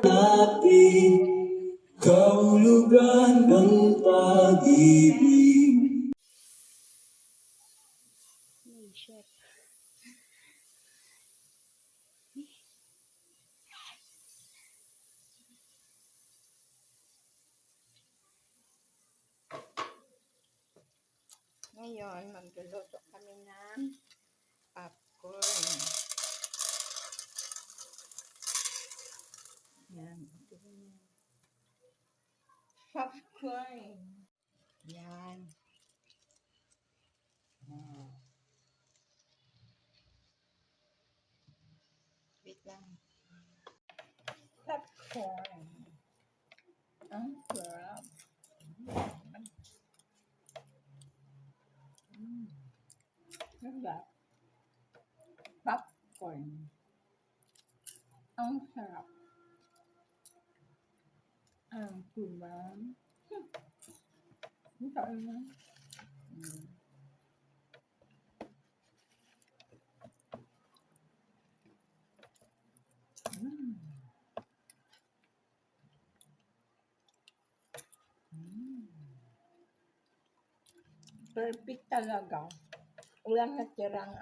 Hanapin kahulugan ng pag-ibig. Ngayon, magluluto kami ng popcorn. Yan. Popcorn. Yan. Wait lang. Popcorn. Ang sarap. Sarap. Popcorn. Ang sarap. Ang kubang. Ang sarap na. Perfect talaga. Walang natirang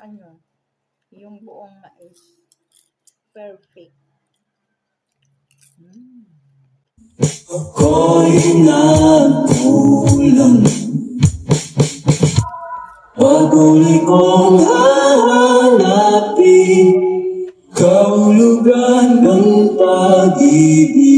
yung buong mais. Perfect. Ako'y nagkulang, patuloy kong hahanapin kahulugan ng pag-ibig.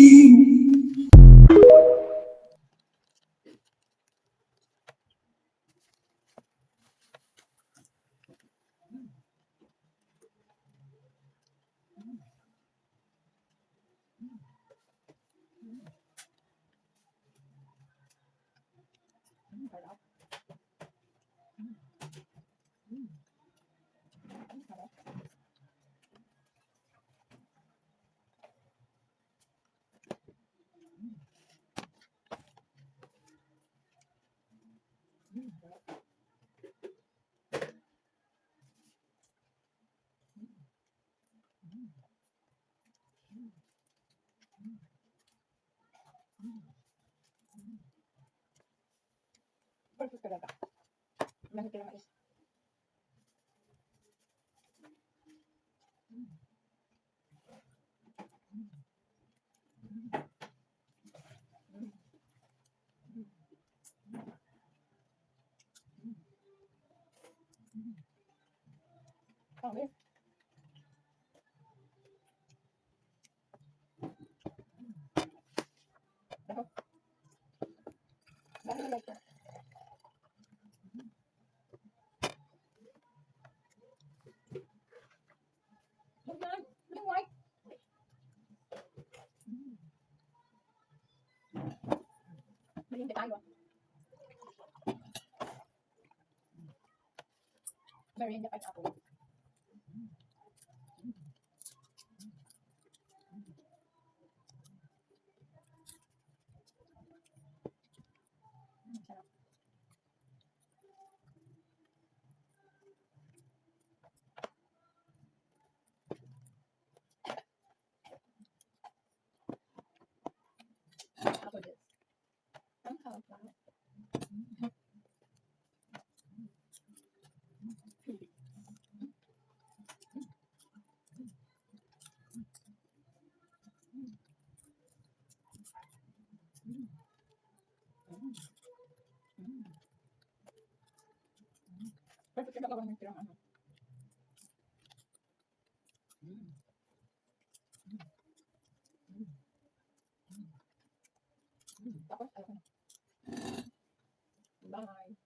Perfect talaga. Walang natirang mais. Okay. Bakit like that? Yung white. Malindi tayo. Very hindi pineapple. Sarap. Ako din. Ang sarap lang. Perfect talaga walang natirang Tapos, ayoko na. Bye.